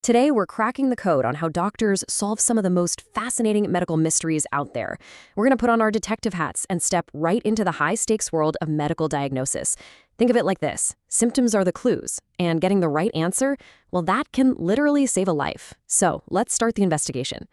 Today, we're cracking the code on how doctors solve some of the most fascinating medical mysteries out there. We're going to put on our detective hats and step right into the high-stakes world of medical diagnosis. Think of it like this. Symptoms are the clues, and getting the right answer, well, that can literally save a life. So, let's start the investigation.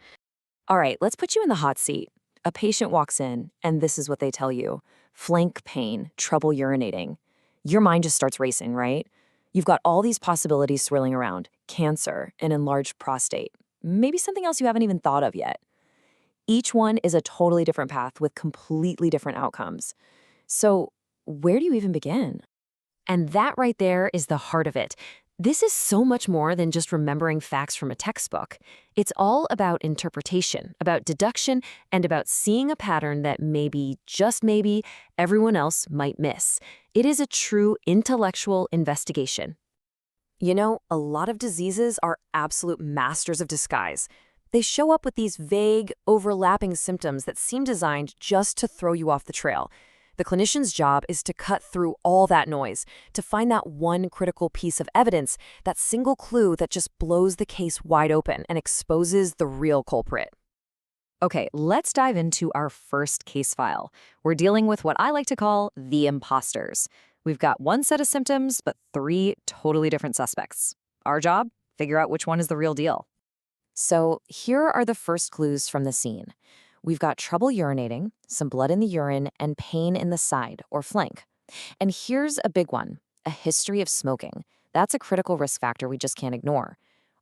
All right, let's put you in the hot seat. A patient walks in, and this is what they tell you: flank pain, trouble urinating. Your mind just starts racing, right? You've got all these possibilities swirling around: cancer, an enlarged prostate, maybe something else you haven't even thought of yet. Each one is a totally different path with completely different outcomes. So, where do you even begin? And that right there is the heart of it. This is so much more than just remembering facts from a textbook. It's all about interpretation, about deduction, and about seeing a pattern that maybe, just maybe, everyone else might miss. It is a true intellectual investigation. You know, a lot of diseases are absolute masters of disguise. They show up with these vague, overlapping symptoms that seem designed just to throw you off the trail. The clinician's job is to cut through all that noise, to find that one critical piece of evidence, that single clue that just blows the case wide open and exposes the real culprit. Okay, let's dive into our first case file. We're dealing with what I like to call the imposters. We've got one set of symptoms, but three totally different suspects. Our job? Figure out which one is the real deal. So here are the first clues from the scene. We've got trouble urinating, some blood in the urine, and pain in the side or flank. And here's a big one: a history of smoking. That's a critical risk factor we just can't ignore.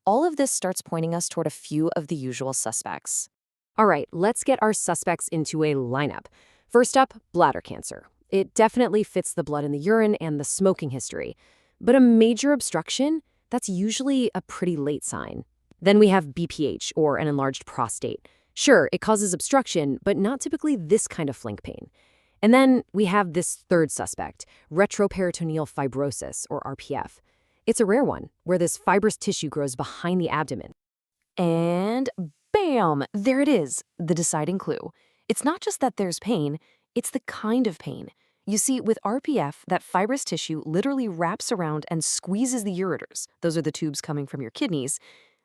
All of this starts pointing us toward a few of the usual suspects. All right, let's get our suspects into a lineup. First up, bladder cancer. It definitely fits the blood in the urine and the smoking history. But a major obstruction, that's usually a pretty late sign. Then we have BPH, or an enlarged prostate. Sure, it causes obstruction, but not typically this kind of flank pain. And then we have this third suspect, retroperitoneal fibrosis, or RPF. It's a rare one, where this fibrous tissue grows behind the abdomen. And bam! There it is, the deciding clue. It's not just that there's pain, it's the kind of pain. You see, with RPF, that fibrous tissue literally wraps around and squeezes the ureters. Those are the tubes coming from your kidneys.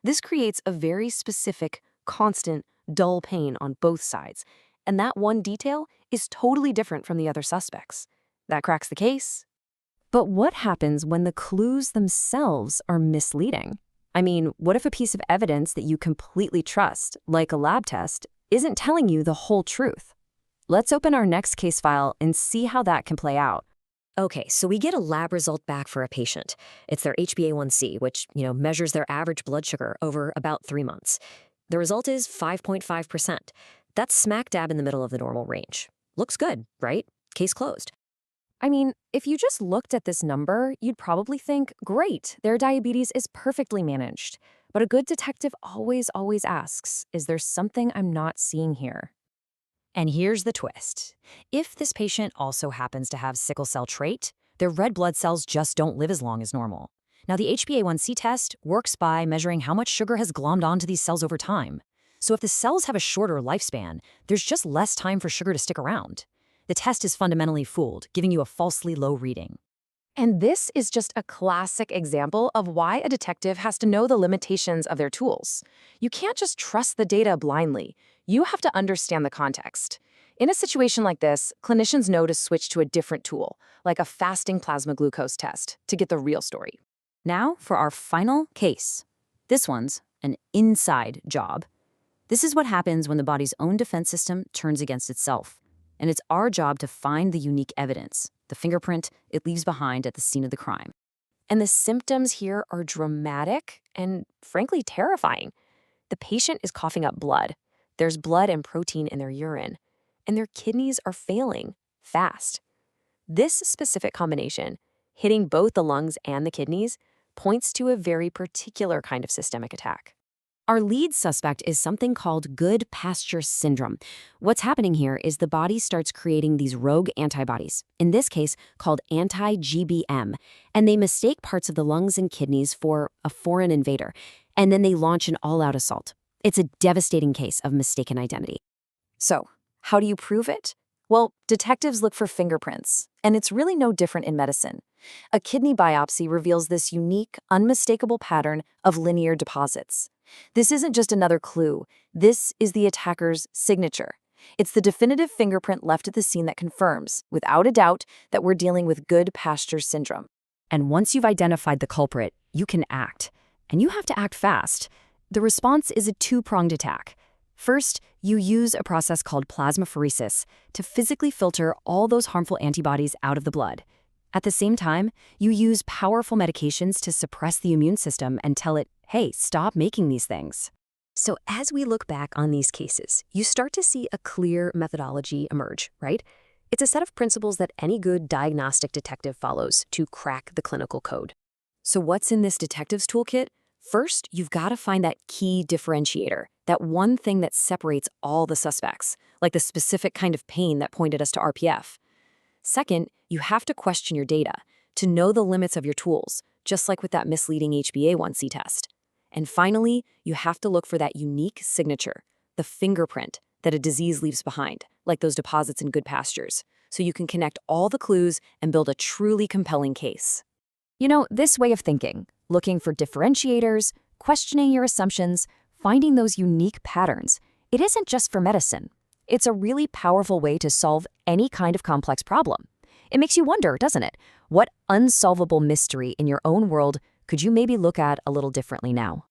This creates a very specific, constant, dull pain on both sides. And that one detail is totally different from the other suspects. That cracks the case. But what happens when the clues themselves are misleading? I mean, what if a piece of evidence that you completely trust, like a lab test, isn't telling you the whole truth? Let's open our next case file and see how that can play out. Okay, so we get a lab result back for a patient. It's their HbA1c, which, measures their average blood sugar over about 3 months. The result is 5.5%. That's smack dab in the middle of the normal range. Looks good, right? Case closed. I mean, if you just looked at this number, you'd probably think, great, their diabetes is perfectly managed. But a good detective always asks, is there something I'm not seeing here? And here's the twist. If this patient also happens to have sickle cell trait, their red blood cells just don't live as long as normal. Now, the HbA1c test works by measuring how much sugar has glommed onto these cells over time. So if the cells have a shorter lifespan, there's just less time for sugar to stick around. The test is fundamentally fooled, giving you a falsely low reading. And this is just a classic example of why a detective has to know the limitations of their tools. You can't just trust the data blindly. You have to understand the context. In a situation like this, clinicians know to switch to a different tool, like a fasting plasma glucose test, to get the real story. Now for our final case. This one's an inside job. This is what happens when the body's own defense system turns against itself. And it's our job to find the unique evidence, the fingerprint it leaves behind at the scene of the crime. And the symptoms here are dramatic and, frankly, terrifying. The patient is coughing up blood. There's blood and protein in their urine. And their kidneys are failing, fast. This specific combination, hitting both the lungs and the kidneys, points to a very particular kind of systemic attack. Our lead suspect is something called Goodpasture syndrome. What's happening here is the body starts creating these rogue antibodies, in this case called anti-GBM, and they mistake parts of the lungs and kidneys for a foreign invader, and then they launch an all-out assault. It's a devastating case of mistaken identity. So, how do you prove it? Well, detectives look for fingerprints, and it's really no different in medicine. A kidney biopsy reveals this unique, unmistakable pattern of linear deposits. This isn't just another clue. This is the attacker's signature. It's the definitive fingerprint left at the scene that confirms, without a doubt, that we're dealing with Goodpasture syndrome. And once you've identified the culprit, you can act. And you have to act fast. The response is a two-pronged attack. First, you use a process called plasmapheresis to physically filter all those harmful antibodies out of the blood. At the same time, you use powerful medications to suppress the immune system and tell it, hey, stop making these things. So as we look back on these cases, you start to see a clear methodology emerge, right? It's a set of principles that any good diagnostic detective follows to crack the clinical code. So what's in this detective's toolkit? First, you've got to find that key differentiator, that one thing that separates all the suspects, like the specific kind of pain that pointed us to RPF. Second, you have to question your data to know the limits of your tools, just like with that misleading HbA1c test. And finally, you have to look for that unique signature, the fingerprint that a disease leaves behind, like those deposits in Goodpastures, so you can connect all the clues and build a truly compelling case. You know, this way of thinking, looking for differentiators, questioning your assumptions, finding those unique patterns, it isn't just for medicine. It's a really powerful way to solve any kind of complex problem. It makes you wonder, doesn't it? What unsolvable mystery in your own world could you maybe look at a little differently now?